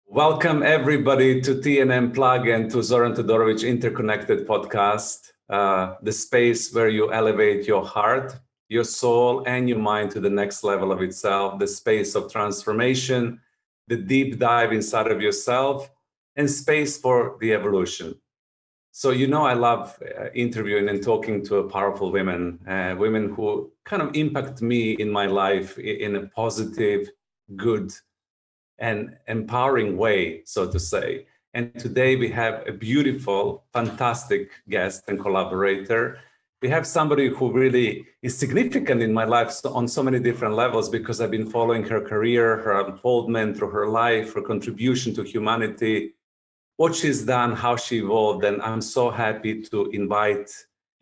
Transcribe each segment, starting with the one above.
Welcome everybody to TNM Plug and to Zoran Todorovic Interconnected Podcast, the space where you elevate your heart, your soul, and your mind to the next level of itself, the space of transformation, the deep dive inside of yourself, and space for the evolution. So, I love interviewing and talking to powerful women, women who kind of impact me in my life in a positive, good, and empowering way, so to say. And today we have a beautiful, fantastic guest and collaborator. We have somebody who really is significant in my life on so many different levels, because I've been following her career, her unfoldment through her life, her contribution to humanity, what she's done, how she evolved. And I'm so happy to invite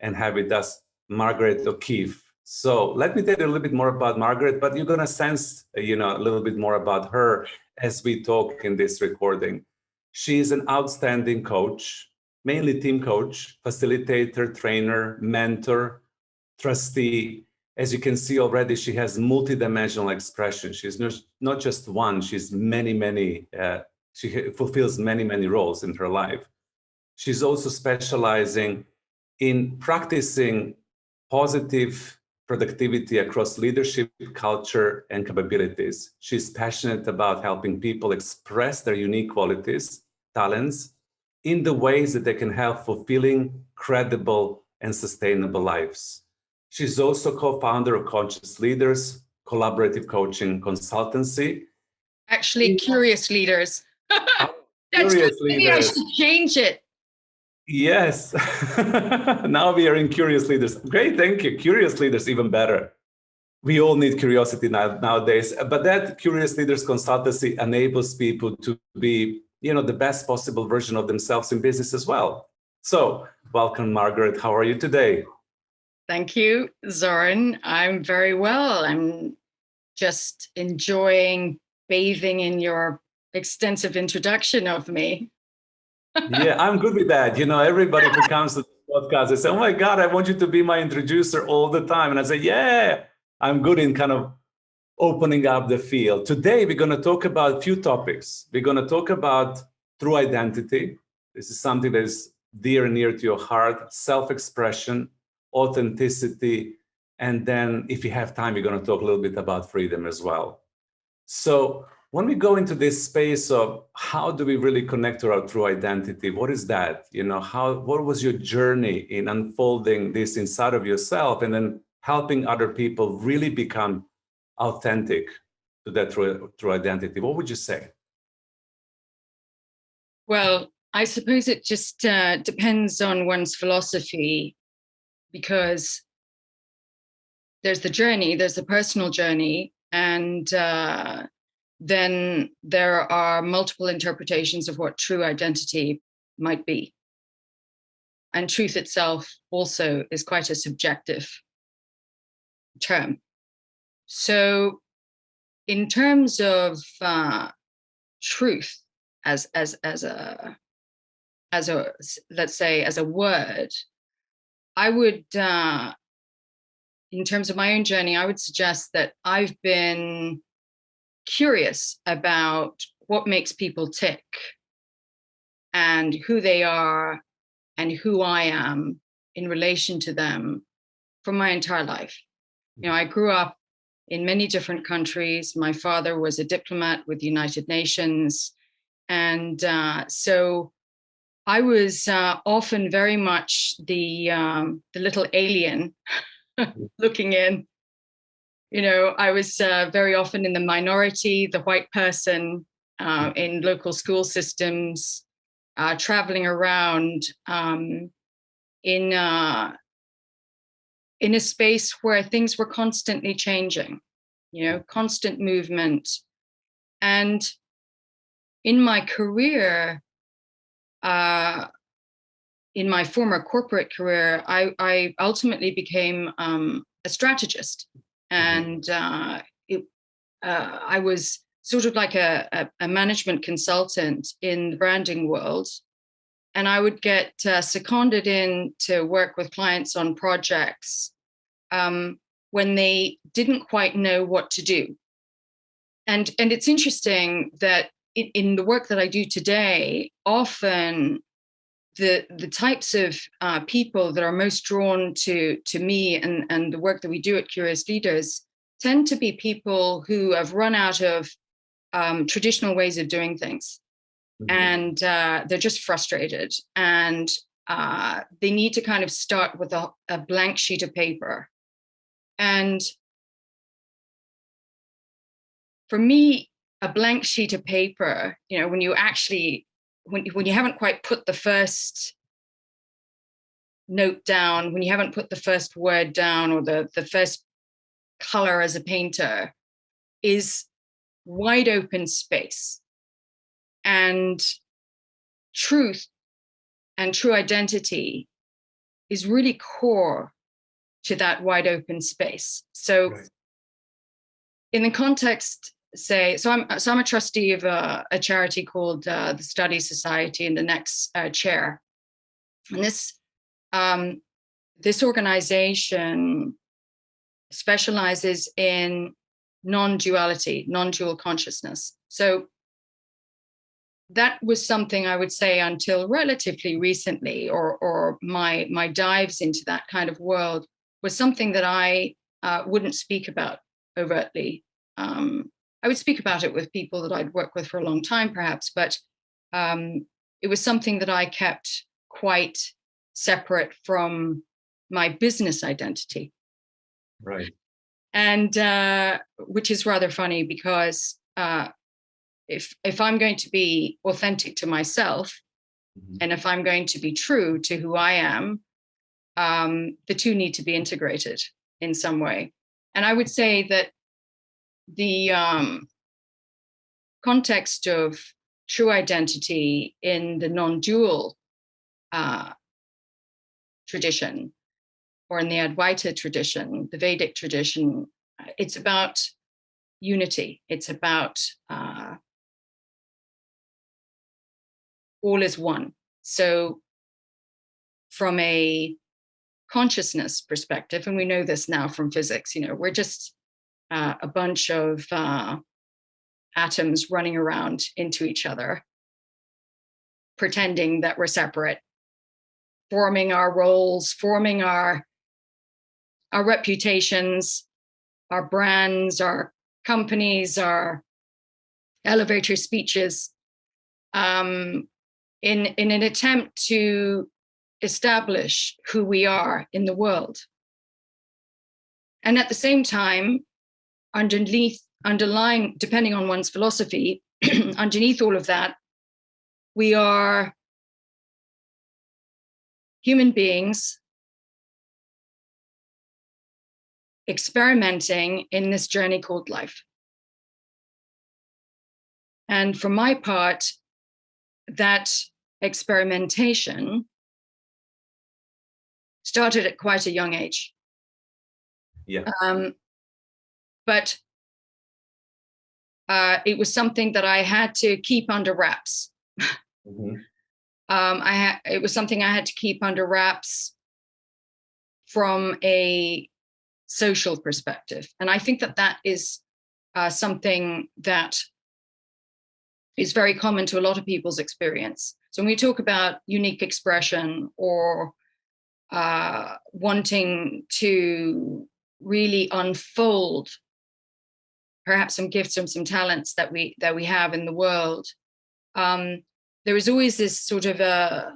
and have with us Margaret O'Keeffe. So let me tell you a little bit more about Margaret, but you're going to sense, a little bit more about her as we talk in this recording. She is an outstanding coach, mainly team coach, facilitator, trainer, mentor, trustee. As you can see already, she has multidimensional expression. She's not just one, she's many, she fulfills many roles in her life. She's also specializing in practicing positive productivity across leadership, culture, and capabilities. She's passionate about helping people express their unique qualities, talents, in the ways that they can have fulfilling, credible, and sustainable lives. She's also co-founder of Conscious Leaders, collaborative coaching consultancy. Actually, Curious Leaders. That's Curious good. Maybe Leaders. I should change it. Yes. Now we are in Curious Leaders. Great, thank you. Curious Leaders, even better. We all need curiosity nowadays. But that Curious Leaders consultancy enables people to be, the best possible version of themselves in business as well. So, welcome, Margaret. How are you today? Thank you, Zoran. I'm very well. I'm just enjoying bathing in your extensive introduction of me. Yeah, I'm good with that. Everybody who comes to the podcast, they say, oh my God, I want you to be my introducer all the time. And I say, yeah, I'm good in kind of opening up the field. Today, we're going to talk about a few topics. We're going to talk about true identity. This is something that is dear and near to your heart, self-expression, authenticity. And then if you have time, we're going to talk a little bit about freedom as well. So when we go into this space of how do we really connect to our true identity, what is that? What was your journey in unfolding this inside of yourself and then helping other people really become authentic to that true identity? What would you say? Well, I suppose it just depends on one's philosophy, because there's the journey, there's the personal journey, and then there are multiple interpretations of what true identity might be. And truth itself also is quite a subjective term. So in terms of truth as a let's say as a word, I would in terms of my own journey, I would suggest that I've been curious about what makes people tick and who they are and who I am in relation to them for my entire life. I grew up in many different countries. My father was a diplomat with the United Nations. And so I was often very much the little alien looking in. I was very often in the minority, the white person in local school systems, traveling around in a space where things were constantly changing, constant movement. And in my career, in my former corporate career, I ultimately became a strategist. And I was sort of like a management consultant in the branding world. And I would get seconded in to work with clients on projects when they didn't quite know what to do. And it's interesting that in the work that I do today, often the types of people that are most drawn to me and the work that we do at Curious Leaders tend to be people who have run out of traditional ways of doing things. And they're just frustrated, and they need to kind of start with a blank sheet of paper. And for me, a blank sheet of paper, when you actually, when you haven't quite put the first note down, when you haven't put the first word down, or the first color as a painter, is wide open space. And truth and true identity is really core to that wide open space. So right. In the context, say, so I'm a trustee of a charity called the Study Society, and the next chair. And this organization specializes in non-duality, non-dual consciousness. So that was something, I would say, until relatively recently, or my dives into that kind of world was something that I wouldn't speak about overtly. I would speak about it with people that I'd worked with for a long time, perhaps, but it was something that I kept quite separate from my business identity. Right. And which is rather funny, because if I'm going to be authentic to myself, and if I'm going to be true to who I am, the two need to be integrated in some way. And I would say that the context of true identity in the non-dual tradition, or in the Advaita tradition, the Vedic tradition, it's about unity. It's about all is one. So from a consciousness perspective, and we know this now from physics, we're just a bunch of atoms running around into each other, pretending that we're separate, forming our roles, forming our reputations, our brands, our companies, our elevator speeches, in an attempt to establish who we are in the world. And at the same time, underlying, depending on one's philosophy, underneath all of that, we are human beings experimenting in this journey called life. And for my part, that experimentation started at quite a young age. Yeah. But it was something that I had to keep under wraps. It was something I had to keep under wraps from a social perspective. And I think that is something that is very common to a lot of people's experience. So when we talk about unique expression, or wanting to really unfold perhaps some gifts and some talents that we have in the world, there is always this sort of a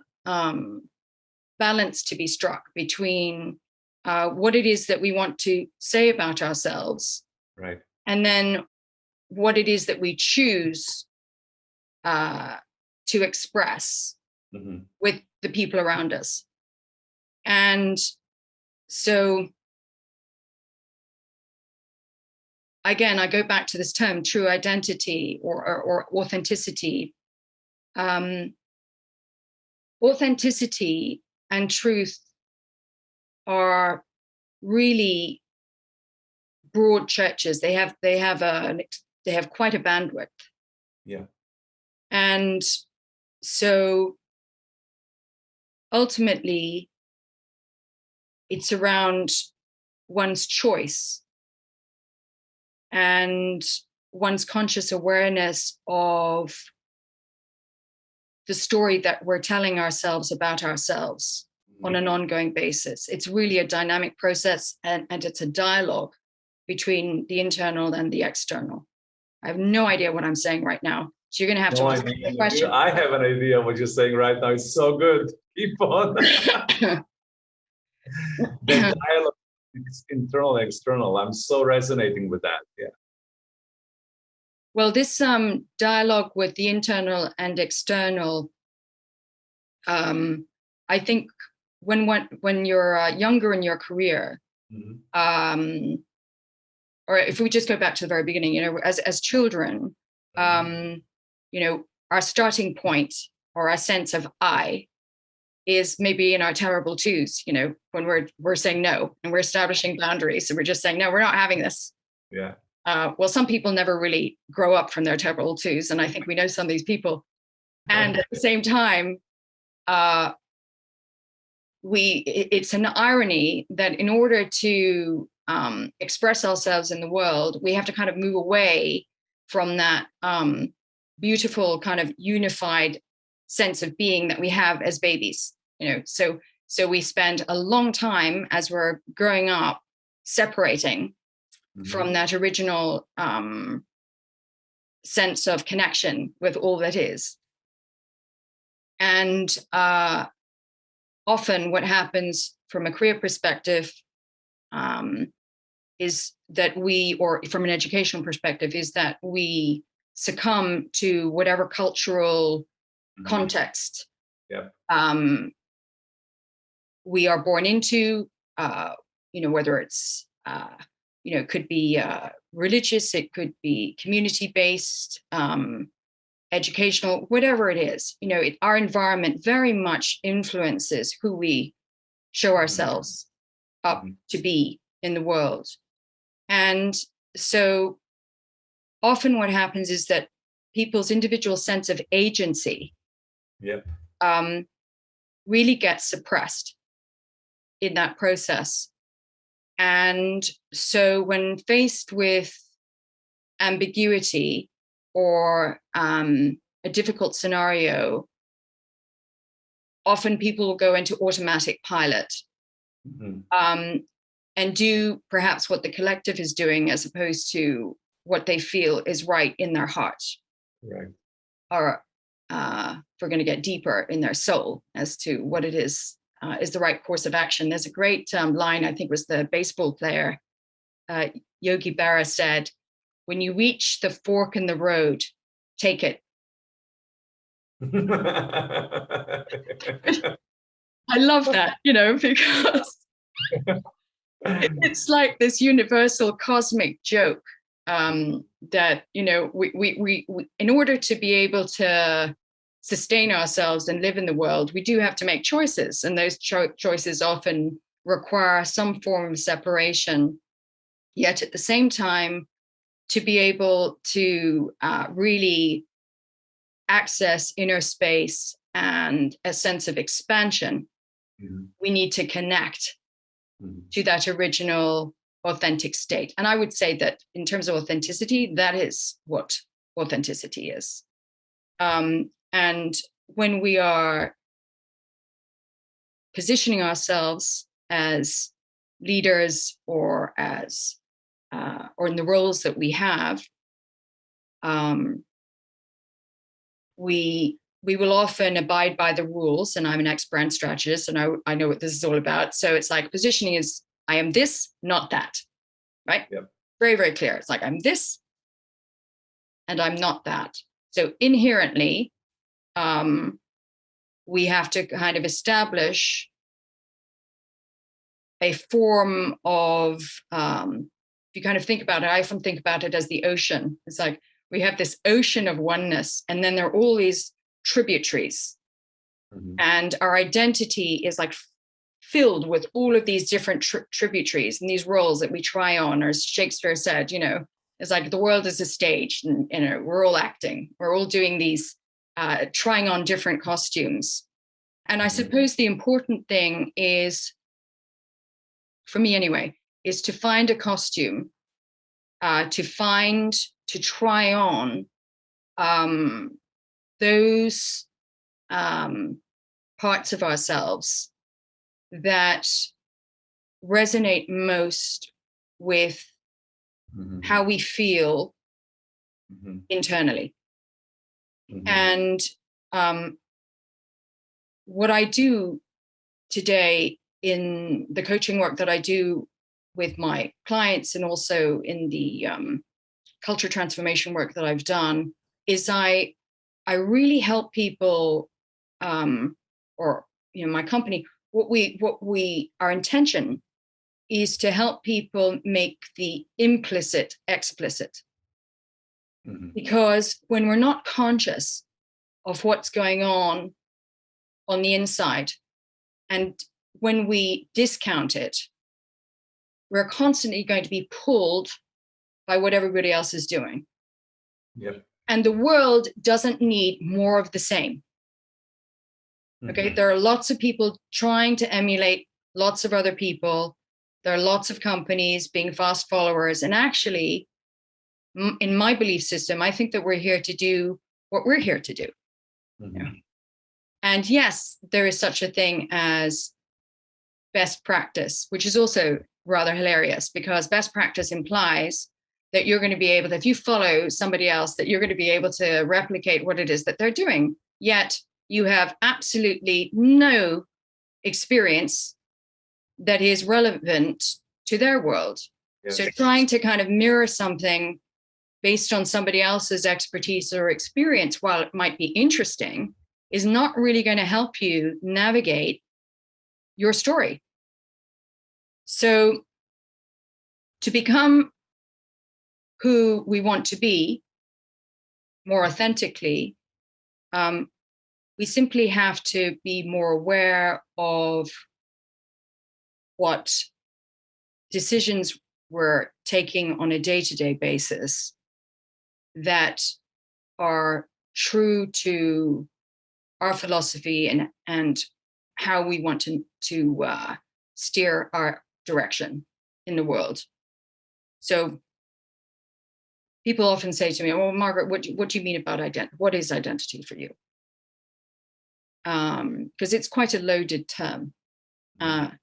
balance to be struck between what it is that we want to say about ourselves, right, and then what it is that we choose to express with the people around us. And so, again, I go back to this term, true identity or authenticity. Authenticity and truth are really broad churches. They have quite a bandwidth. Yeah. And so ultimately, it's around one's choice and one's conscious awareness of the story that we're telling ourselves about ourselves on an ongoing basis. It's really a dynamic process, and it's a dialogue between the internal and the external. I have no idea what I'm saying right now. So you're going to have to ask me the question. I have an idea what you're saying right now. It's so good. Keep on. The dialogue is internal and external. I'm so resonating with that. Yeah. Well, this dialogue with the internal and external, I think when you're younger in your career, or if we just go back to the very beginning, you know, as children, you know, our starting point or our sense of I is maybe in our terrible twos, you know, when we're saying no and we're establishing boundaries and we're just saying, no, we're not having this. Yeah. Well, some people never really grow up from their terrible twos. And I think we know some of these people. And at the same time, it's an irony that in order to express ourselves in the world, we have to kind of move away from that beautiful kind of unified sense of being that we have as babies, you know. So we spend a long time as we're growing up separating from that original sense of connection with all that is. And often what happens from a career perspective is that or from an educational perspective, is that we succumb to whatever cultural context we are born into, you know, whether it's, you know, it could be religious, it could be community-based, educational, whatever it is, you know, our environment very much influences who we show ourselves up to be in the world. And so often what happens is that people's individual sense of agency really gets suppressed in that process. And so when faced with ambiguity or a difficult scenario, often people will go into automatic pilot and do perhaps what the collective is doing as opposed to what they feel is right in their heart. Right. Or if we're going to get deeper in their soul as to what it is the right course of action. There's a great line, I think was the baseball player, Yogi Berra said, when you reach the fork in the road, take it. I love that, you know, because it's like this universal cosmic joke that, you know, we in order to be able to sustain ourselves and live in the world, we do have to make choices. And those choices often require some form of separation. Yet at the same time, to be able to really access inner space and a sense of expansion, we need to connect to that original authentic state. And I would say that in terms of authenticity, that is what authenticity is. And when we are positioning ourselves as leaders or as or in the roles that we have, we will often abide by the rules. And I'm an ex-brand strategist, and I know what this is all about. So it's like positioning is, I am this, not that, right? Yep. Very, very clear. It's like I'm this, and I'm not that. So inherently, we have to kind of establish a form of, if you kind of think about it, I often think about it as the ocean. It's like we have this ocean of oneness, and then there are all these tributaries. And our identity is like filled with all of these different tributaries and these roles that we try on, or as Shakespeare said, you know, it's like the world is a stage, and you know, we're all acting, we're all doing these, trying on different costumes. And I suppose the important thing is, for me anyway, is to find a costume, to try on those parts of ourselves that resonate most with how we feel internally. And what I do today in the coaching work that I do with my clients, and also in the culture transformation work that I've done, is I really help people, or my company. Our intention is to help people make the implicit explicit. Because when we're not conscious of what's going on the inside, and when we discount it, we're constantly going to be pulled by what everybody else is doing. Yep. And the world doesn't need more of the same. Okay, there are lots of people trying to emulate lots of other people. There are lots of companies being fast followers. And actually, in my belief system, I think that we're here to do what we're here to do. And yes, there is such a thing as best practice, which is also rather hilarious, because best practice implies that you're going to be able to, if you follow somebody else, that you're going to be able to replicate what it is that they're doing. Yet you have absolutely no experience that is relevant to their world. Yes. So trying to kind of mirror something based on somebody else's expertise or experience, while it might be interesting, is not really going to help you navigate your story. So to become who we want to be more authentically, we simply have to be more aware of what decisions we're taking on a day-to-day basis that are true to our philosophy and how we want to steer our direction in the world. So people often say to me, "Oh, Margaret, what do you mean about identity? What is identity for you?" Because it's quite a loaded term, and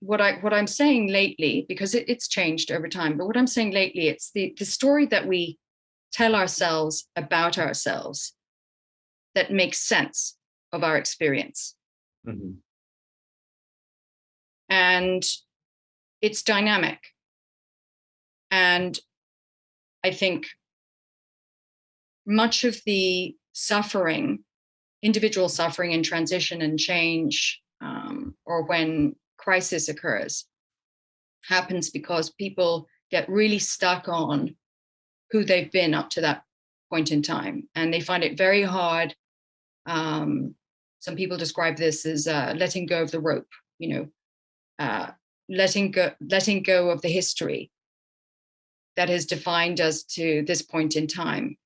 what I'm saying lately, because it's changed over time, but what I'm saying lately, it's the story that we tell ourselves about ourselves that makes sense of our experience. And it's dynamic. And I think much of the suffering, individual suffering and transition and change, or when crisis occurs, happens because people get really stuck on who they've been up to that point in time. And they find it very hard. Some people describe this as letting go of the rope, letting go of the history that has defined us to this point in time.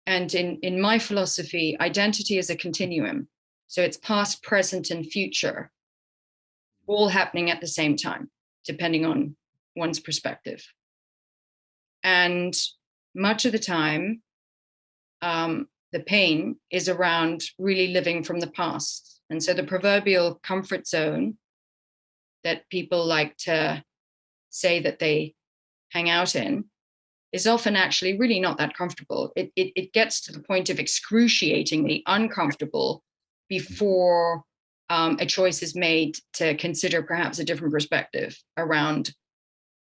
And in my philosophy, identity is a continuum. So it's past, present, and future, all happening at the same time, depending on one's perspective. And much of the time, the pain is around really living from the past. And so the proverbial comfort zone that people like to say that they hang out in is often actually really not that comfortable. It gets to the point of excruciatingly uncomfortable before a choice is made to consider perhaps a different perspective around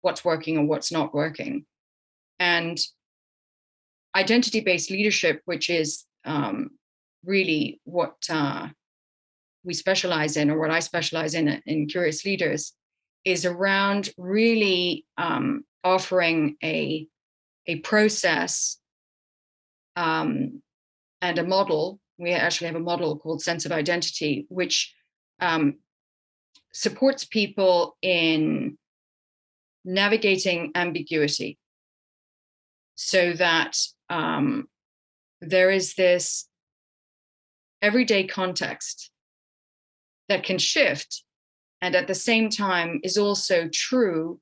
what's working and what's not working. And identity-based leadership, which is really what we specialize in, or what I specialize in Curious Leaders, is around really offering a process and a model. We actually have a model called Sense of Identity, which supports people in navigating ambiguity, so that there is this everyday context that can shift and at the same time is also true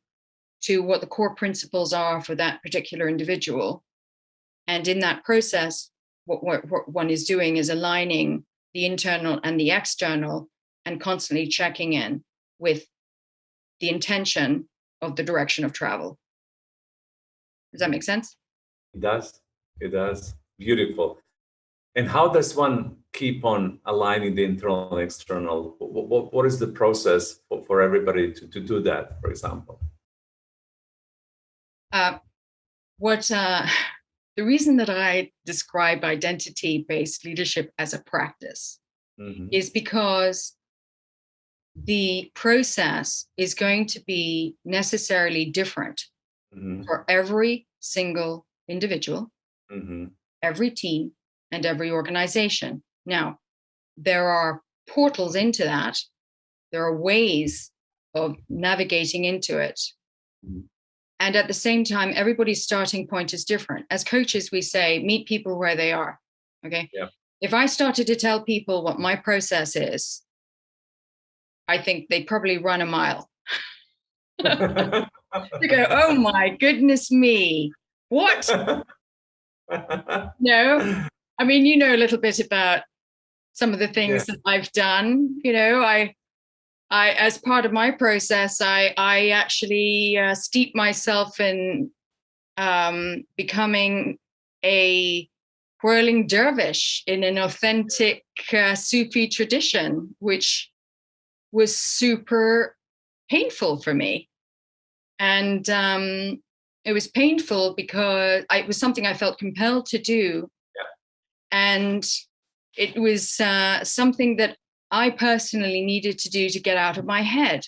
to what the core principles are for that particular individual. And in that process, what one is doing is aligning the internal and the external and constantly checking in with the intention of the direction of travel. Does that make sense? It does. It does. Beautiful. And how does one keep on aligning the internal and external? What is the process for everybody to do that, for example? The reason that I describe identity-based leadership as a practice is because the process is going to be necessarily different for every single individual, every team, and every organization. Now, there are portals into that. There are ways of navigating into it. And at the same time, everybody's starting point is different. As coaches, we say, meet people where they are. Okay. Yeah. If I started to tell people what my process is, I think they'd probably run a mile. They go, oh my goodness me. What? No. I mean, you know a little bit about some of the things that I've done. You know, I as part of my process, I actually steep myself in becoming a whirling dervish in an authentic Sufi tradition, which was super painful for me. And it was painful because it was something I felt compelled to do. Yeah. And it was something that I personally needed to do to get out of my head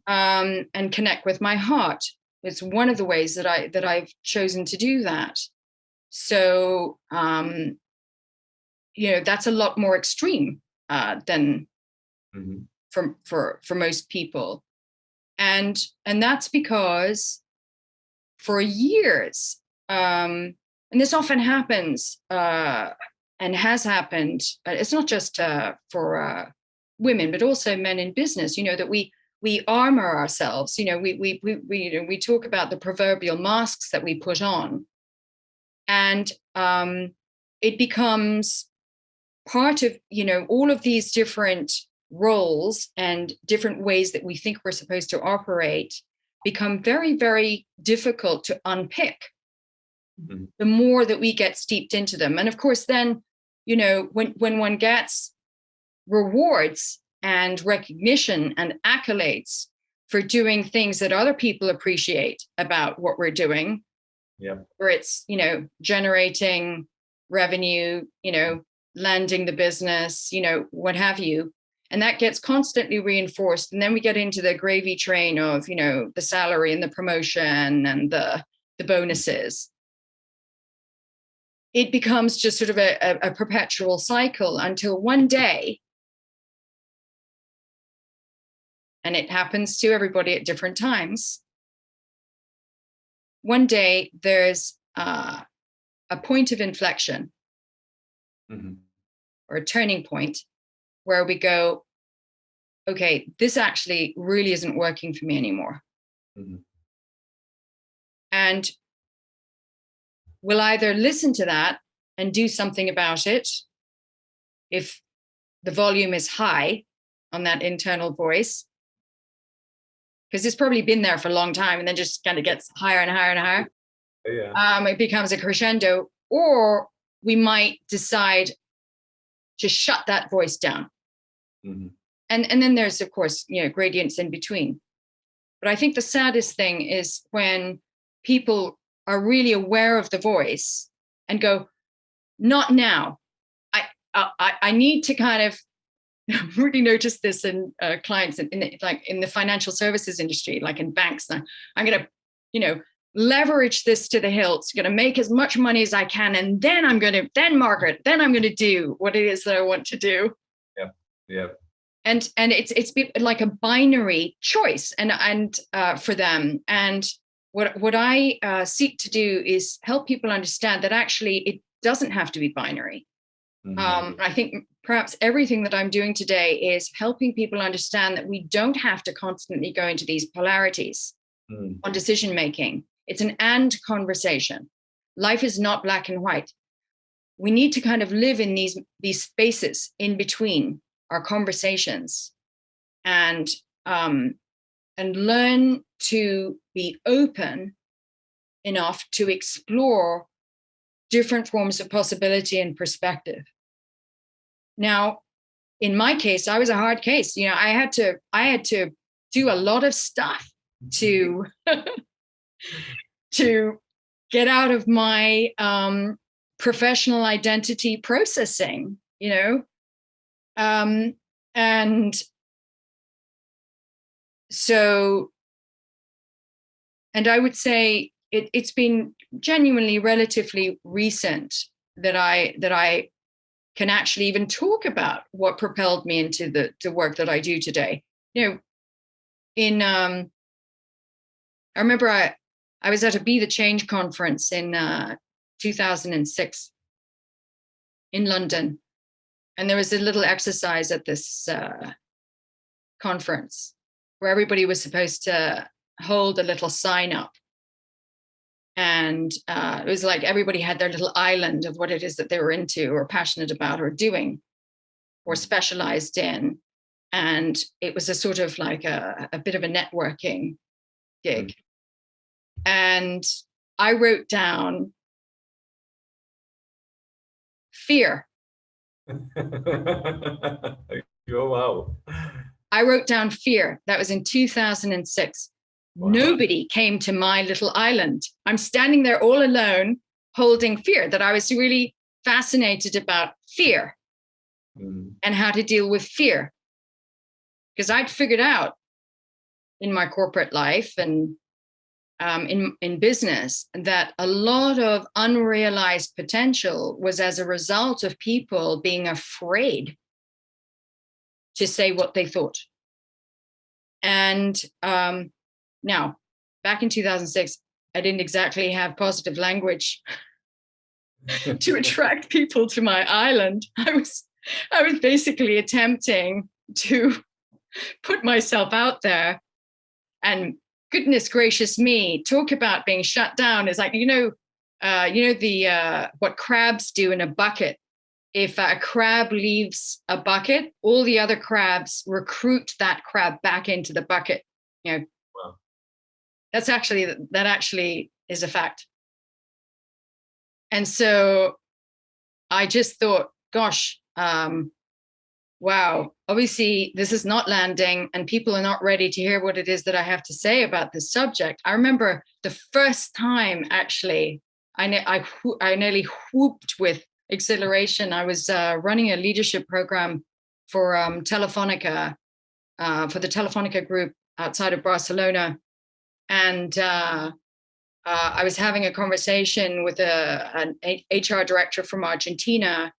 and connect with my heart. It's one of the ways that I've chosen to do that. So, you know, that's a lot more extreme than for most people. And that's because for years, and this often happens and has happened, it's not just for women, but also men in business, you know, that we armor ourselves. You know, we talk about the proverbial masks that we put on, and it becomes part of, you know, all of these different roles and different ways that we think we're supposed to operate become very, very difficult to unpick the more that we get steeped into them. And of course, then, you know, when one gets rewards and recognition and accolades for doing things that other people appreciate about what we're doing, where it's, you know, generating revenue, you know, landing the business, you know, what have you. And that gets constantly reinforced. And then we get into the gravy train of, you know, the salary and the promotion and the bonuses. It becomes just sort of a perpetual cycle until one day, and it happens to everybody at different times, one day there's a point of inflection or a turning point where we go, okay, this actually really isn't working for me anymore. And we'll either listen to that and do something about it if the volume is high on that internal voice, because it's probably been there for a long time and then just kind of gets higher and higher and higher. It becomes a crescendo, or we might decide to shut that voice down. And then there's, of course, you know, gradients in between. But I think the saddest thing is when people are really aware of the voice and go, not now. I need to kind of really notice this in clients in the financial services industry, like in banks. I'm going to, you know, leverage this to the hilt, going to make as much money as I can. And then Margaret, I'm going to do what it is that I want to do. Yeah. And it's like a binary choice and for them. And what I seek to do is help people understand that actually it doesn't have to be binary. I think perhaps everything that I'm doing today is helping people understand that we don't have to constantly go into these polarities on decision making. It's an and conversation. Life is not black and white. We need to kind of live in these spaces in between our conversations, and learn to be open enough to explore different forms of possibility and perspective. Now, in my case, I was a hard case. You know, I had to do a lot of stuff to to get out of my professional identity processing, you know, and so, and I would say it's been genuinely relatively recent that I can actually even talk about what propelled me into the work that I do today. You know, I remember I was at a Be the Change conference in 2006 in London, and there was a little exercise at this conference where everybody was supposed to hold a little sign up. And it was like everybody had their little island of what it is that they were into or passionate about or doing or specialized in. And it was a sort of like a bit of a networking gig. And I wrote down fear. Oh, wow. I wrote down fear. That was in 2006. Wow. Nobody came to my little island. I'm standing there all alone holding fear, that I was really fascinated about fear and how to deal with fear. Because I'd figured out in my corporate life and in business that a lot of unrealized potential was as a result of people being afraid to say what they thought. And now, back in 2006, I didn't exactly have positive language to attract people to my island. I was basically attempting to put myself out there, and goodness gracious me, talk about being shut down. Is like, what crabs do in a bucket. If a crab leaves a bucket, all the other crabs recruit that crab back into the bucket. You know, wow. That actually is a fact. And so I just thought, gosh, wow, obviously this is not landing and people are not ready to hear what it is that I have to say about this subject. I remember the first time, actually, I nearly whooped with exhilaration. I was running a leadership program for Telefonica, for the Telefonica group outside of Barcelona. And I was having a conversation with an HR director from Argentina,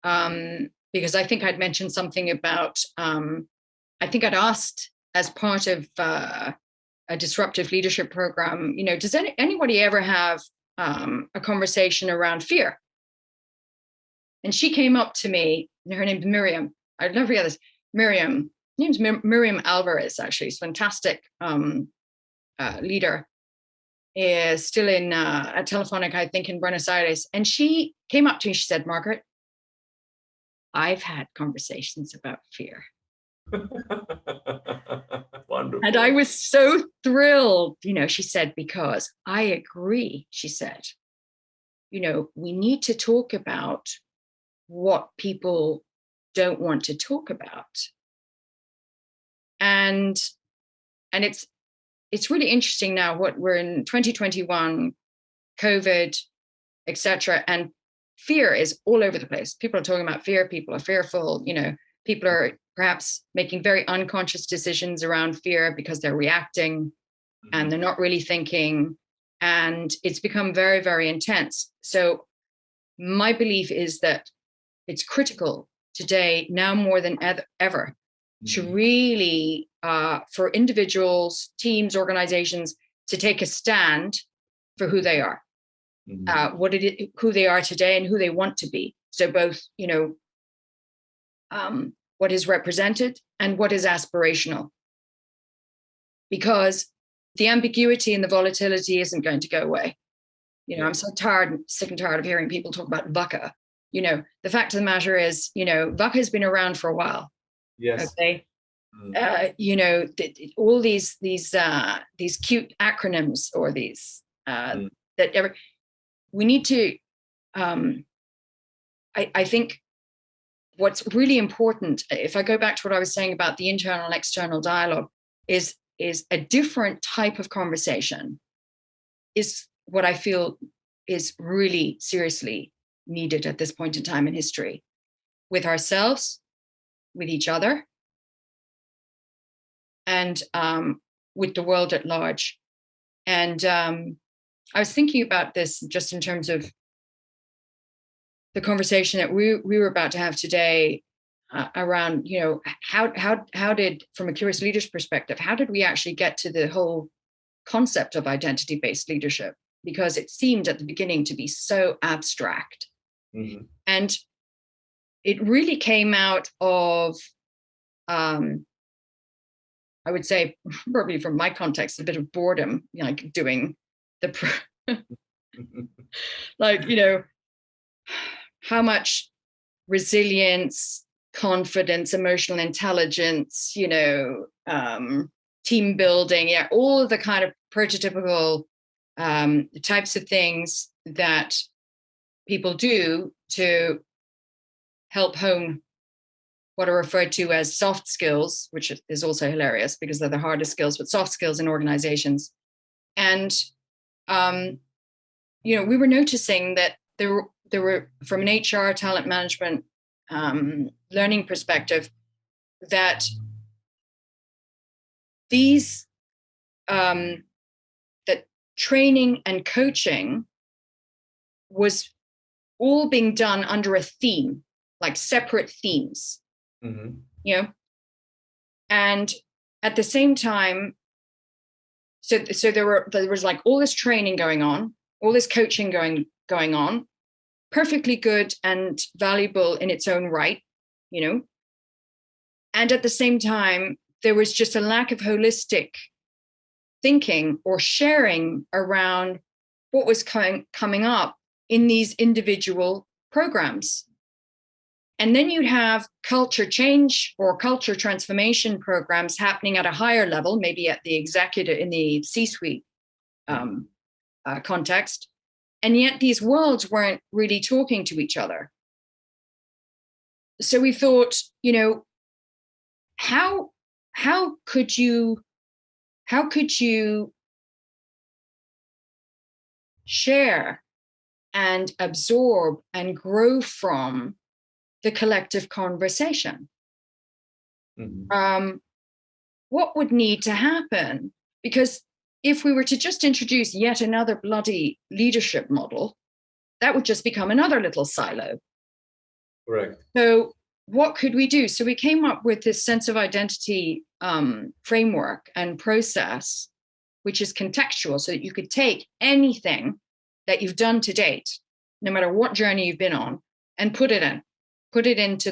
because I think I'd mentioned something about, I think I'd asked as part of a disruptive leadership program, you know, does anybody ever have a conversation around fear? And she came up to me, and her name's Miriam. I'd never forget this. Miriam, her name's Miriam Alvarez, actually. She's a fantastic leader. Is still in at Telefonica, I think, in Buenos Aires. And she came up to me, she said, Margaret, I've had conversations about fear. Wonderful. And I was so thrilled, you know, she said, because I agree, she said, you know, we need to talk about what people don't want to talk about. And it's really interesting now, what we're in 2021, COVID, etc. And fear is all over the place. People are talking about fear. People are fearful. You know, people are perhaps making very unconscious decisions around fear because they're reacting and they're not really thinking. And it's become very, very intense. So my belief is that it's critical today, now more than ever, to really, for individuals, teams, organizations, to take a stand for who they are, who they are today and who they want to be. So both, what is represented and what is aspirational. Because the ambiguity and the volatility isn't going to go away. I'm so sick and tired of hearing people talk about VUCA. The fact of the matter is, VUCA has been around for a while. Yes. Okay. All these cute acronyms, or these we need to. I think what's really important, if I go back to what I was saying about the internal and external dialogue, is a different type of conversation. Is what I feel is really seriously needed at this point in time in history, with ourselves, with each other, and with the world at large. And I was thinking about this just in terms of the conversation that we were about to have today around, how did, from a curious leader's perspective, how did we actually get to the whole concept of identity-based leadership? Because it seemed at the beginning to be so abstract. Mm-hmm. And it really came out of, I would say, probably from my context, a bit of boredom, like doing how much resilience, confidence, emotional intelligence, team building, all of the kind of prototypical types of things that people do to help hone what are referred to as soft skills, which is also hilarious because they're the hardest skills, but soft skills in organizations. And, we were noticing that there were, from an HR talent management learning perspective, that these, that training and coaching was all being done under a theme, like separate themes. Mm-hmm. And at the same time, so there was like all this training going on, all this coaching going on, perfectly good and valuable in its own right, and at the same time, there was just a lack of holistic thinking or sharing around what was coming up in these individual programs. And then you'd have culture change or culture transformation programs happening at a higher level, maybe at the executive, in the C-suite context. And yet these worlds weren't really talking to each other. So we thought, how could you share and absorb and grow from the collective conversation? Mm-hmm. What would need to happen? Because if we were to just introduce yet another bloody leadership model, that would just become another little silo. Correct. So what could we do? So we came up with this sense of identity framework and process, which is contextual, so that you could take anything that you've done to date, no matter what journey you've been on, and put it into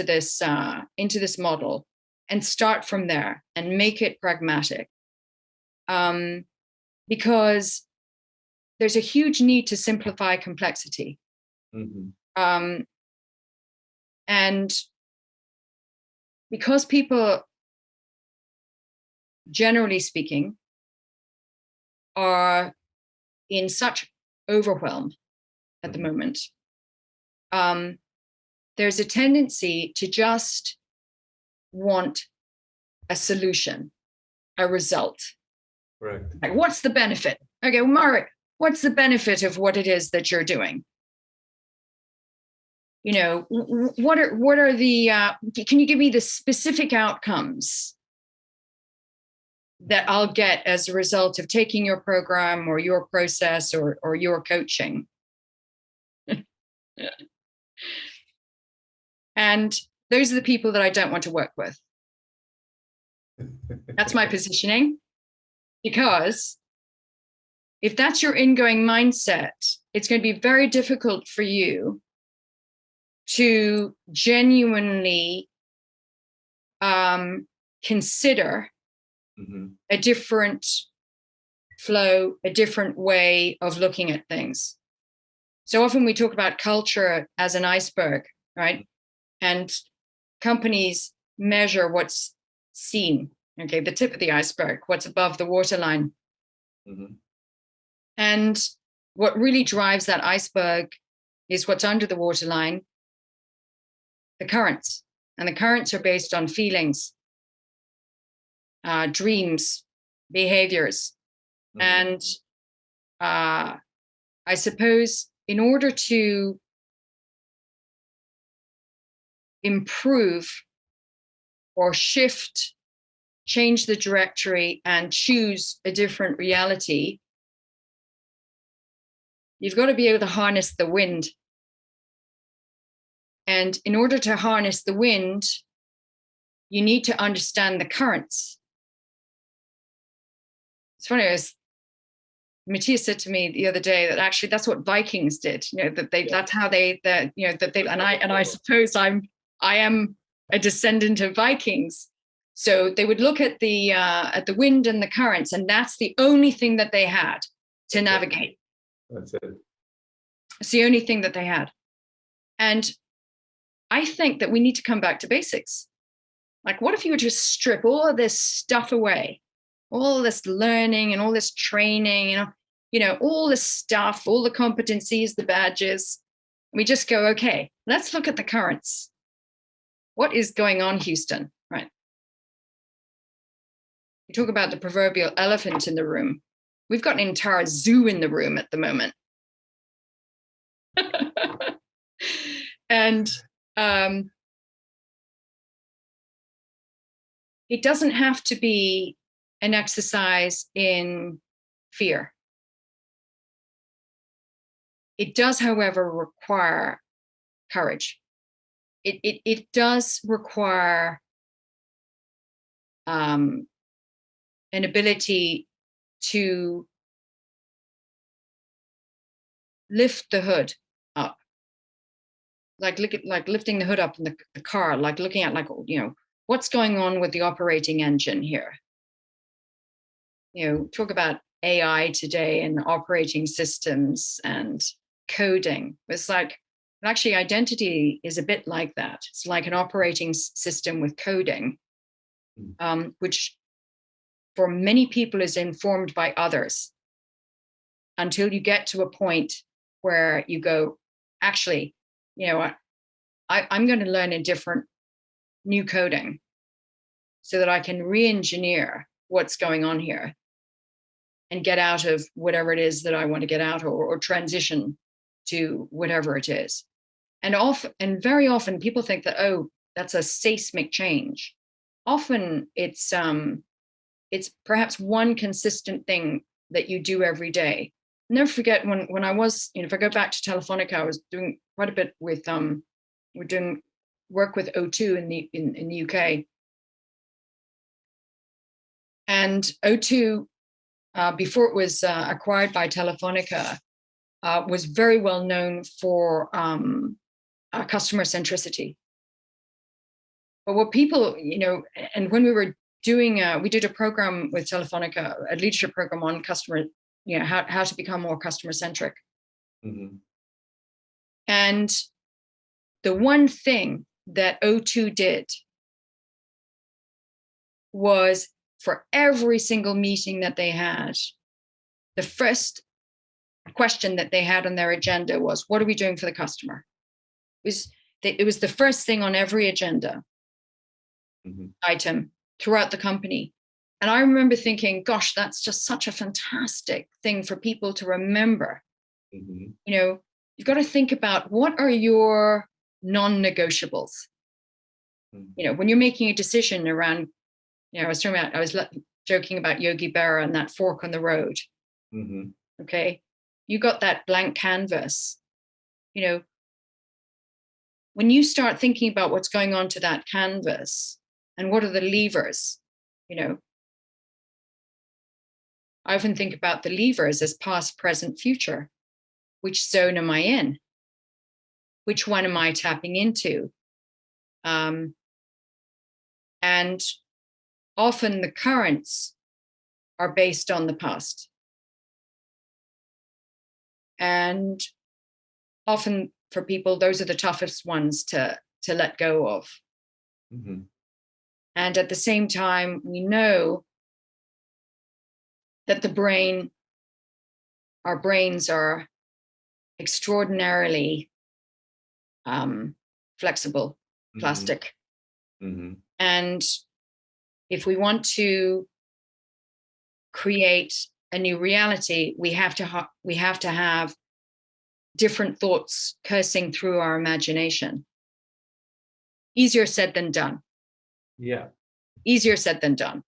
this model, and start from there and make it pragmatic. Because there's a huge need to simplify complexity. Mm-hmm. And because people, generally speaking, are in such overwhelm at the moment, there's a tendency to just want a solution, a result. Right. Like, what's the benefit? Okay, well, Margaret, what's the benefit of what it is that you're doing? What are the, can you give me the specific outcomes that I'll get as a result of taking your program or your process or your coaching? And those are the people that I don't want to work with. That's my positioning. Because if that's your ingoing mindset, it's going to be very difficult for you to genuinely consider a different flow, a different way of looking at things. So often we talk about culture as an iceberg, right? And companies measure what's seen, okay, the tip of the iceberg, what's above the waterline. And what really drives that iceberg is what's under the waterline, the currents. And the currents are based on feelings, dreams, behaviors. And I suppose in order to improve or shift, change the trajectory, and choose a different reality, you've got to be able to harness the wind. And in order to harness the wind, you need to understand the currents. It's funny, Matthias said to me the other day that actually that's what Vikings did. That's how they and I suppose I am a descendant of Vikings. So they would look at the wind and the currents, and that's the only thing that they had to navigate. That's it. It's the only thing that they had. And I think that we need to come back to basics. Like, what if you were to strip all of this stuff away, all this learning and all this training, all this stuff, all the competencies, the badges. We just go, okay, let's look at the currents. What is going on, Houston? Right. We talk about the proverbial elephant in the room. We've got an entire zoo in the room at the moment. And it doesn't have to be an exercise in fear. It does, however, require courage. It does require an ability to lift the hood up, like lifting the hood up in the car, like looking at what's going on with the operating engine here. Talk about AI today and operating systems and coding. It's like, actually, identity is a bit like that. It's like an operating system with coding, which for many people is informed by others until you get to a point where you go, actually, I'm going to learn a different new coding so that I can re-engineer what's going on here and get out of whatever it is that I want to get out of, or transition to whatever it is. And very often people think that, oh, that's a seismic change. Often it's perhaps one consistent thing that you do every day. Never forget when I was, if I go back to Telefonica, I was doing quite a bit with we're doing work with O2 in the UK. And O2, before it was acquired by Telefonica, was very well known for customer centricity. But what people, and when we were doing, we did a program with Telefonica, a leadership program on customer, how to become more customer centric. And the one thing that O2 did was, for every single meeting that they had, the first question that they had on their agenda was, what are we doing for the customer? It was the first thing on every agenda item throughout the company. And I remember thinking, gosh, that's just such a fantastic thing for people to remember. You've got to think about, what are your non-negotiables? When you're making a decision around, I was joking about Yogi Berra and that fork on the road. Okay. You got that blank canvas. When you start thinking about what's going on to that canvas and what are the levers, I often think about the levers as past, present, future. which zone am I in? Which one am I tapping into? And often the currents are based on the past. And often for people, those are the toughest ones to let go of. Mm-hmm. And at the same time, we know that our brains are extraordinarily flexible, plastic. Mm-hmm. And if we want to create a new reality, we have to have different thoughts coursing through our imagination. Easier said than done. Yeah. Easier said than done.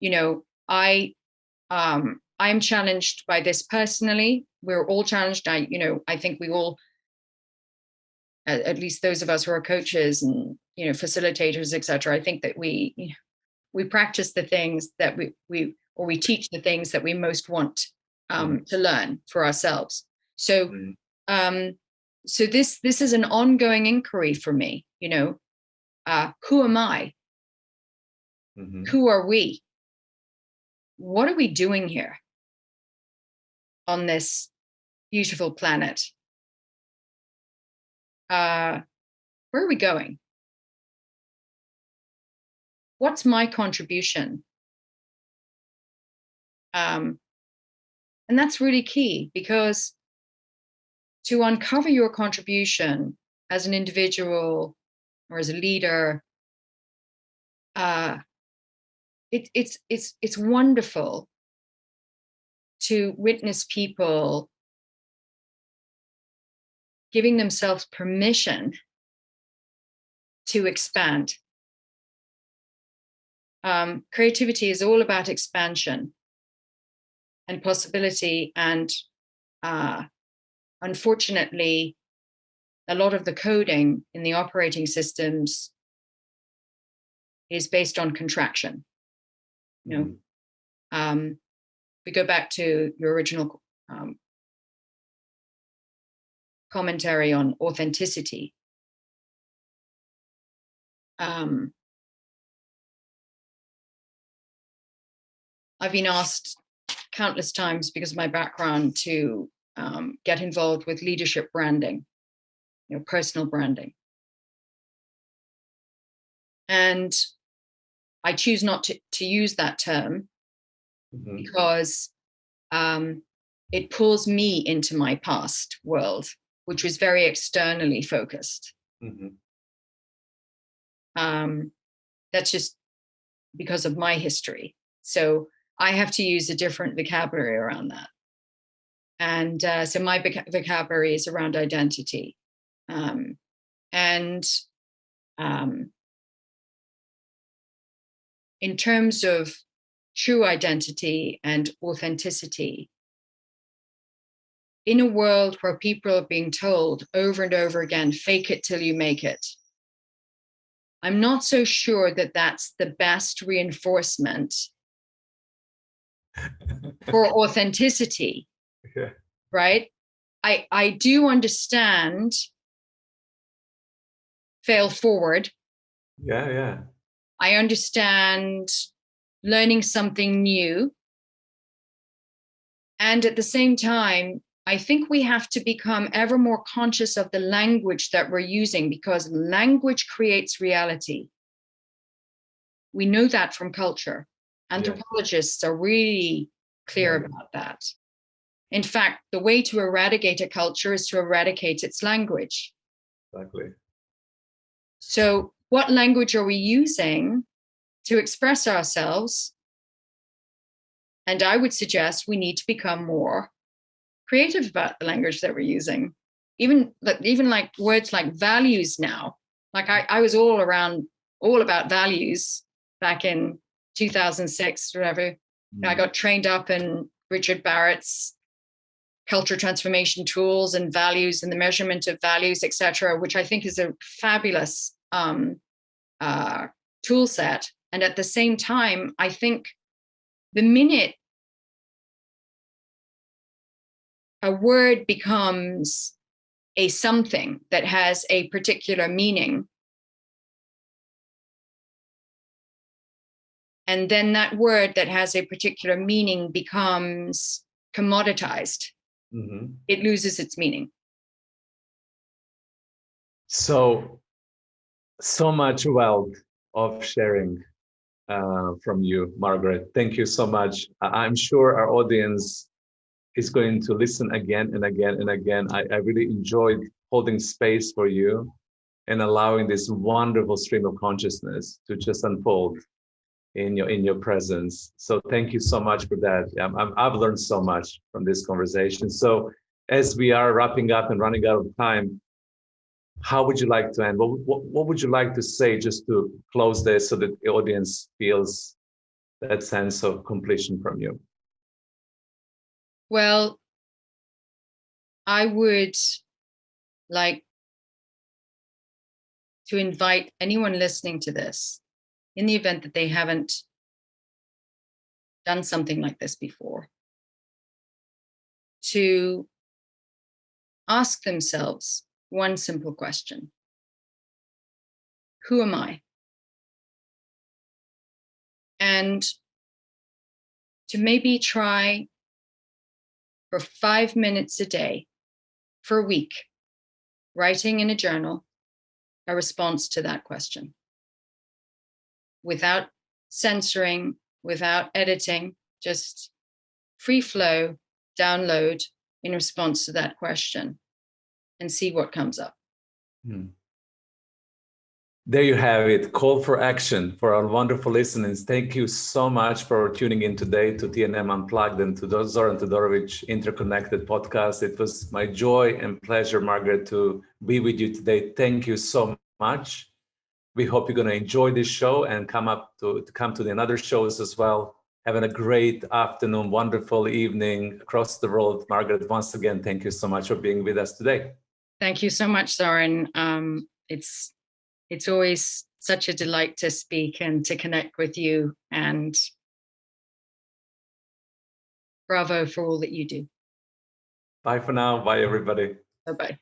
You know, I'm challenged by this personally. We're all challenged. I think we all, at least those of us who are coaches and, facilitators, etc. I think that we practice the things that we teach the things that we most want to learn for ourselves. So, so this is an ongoing inquiry for me. Who am I? Mm-hmm. Who are we? What are we doing here on this beautiful planet? Where are we going? What's my contribution? And that's really key, because to uncover your contribution as an individual or as a leader, it's wonderful to witness people giving themselves permission to expand. Creativity is all about expansion and possibility, and unfortunately, a lot of the coding in the operating systems is based on contraction. We go back to your original commentary on authenticity. I've been asked countless times, because of my background, to get involved with leadership branding, personal branding. And I choose not to use that term because it pulls me into my past world, which was very externally focused. That's just because of my history. So I have to use a different vocabulary around that. And so my vocabulary is around identity. In terms of true identity and authenticity, in a world where people are being told over and over again, fake it till you make it, I'm not so sure that that's the best reinforcement for authenticity. Yeah. Right? I do understand fail forward. Yeah. I understand learning something new. And at the same time, I think we have to become ever more conscious of the language that we're using, because language creates reality. We know that from culture. Anthropologists are really clear about that. In fact, the way to eradicate a culture is to eradicate its language. Exactly. So what language are we using to express ourselves? And I would suggest we need to become more creative about the language that we're using. Even like words like values now. Like I was all about values back in 2006, whatever. I got trained up in Richard Barrett's culture transformation tools and values and the measurement of values, etc., which I think is a fabulous tool set. And at the same time, I think the minute a word becomes a something that has a particular meaning, and then that word that has a particular meaning becomes commoditized, it loses its meaning. So much wealth of sharing from you, Margaret. Thank you so much. I'm sure our audience is going to listen again and again and again. I really enjoyed holding space for you and allowing this wonderful stream of consciousness to just unfold in your presence. So thank you so much for that. I've learned so much from this conversation. So as we are wrapping up and running out of time, how would you like to end? What would you like to say just to close this so that the audience feels that sense of completion from you? Well, I would like to invite anyone listening to this, in the event that they haven't done something like this before, to ask themselves one simple question: who am I? And to maybe try for 5 minutes a day for a week, writing in a journal a response to that question, without censoring, without editing, just free flow, download in response to that question and see what comes up. There you have it. Call for action for our wonderful listeners. Thank you so much for tuning in today to TNM Unplugged and to the Zoran Todorovic Interconnected podcast. It was my joy and pleasure, Margaret, to be with you today. Thank you so much. We hope you're going to enjoy this show and come to the other shows as well. Having a great afternoon, wonderful evening across the world. Margaret, once again, thank you so much for being with us today. Thank you so much, Zoran. It's always such a delight to speak and to connect with you, and bravo for all that you do. Bye for now. Bye, everybody. Bye-bye.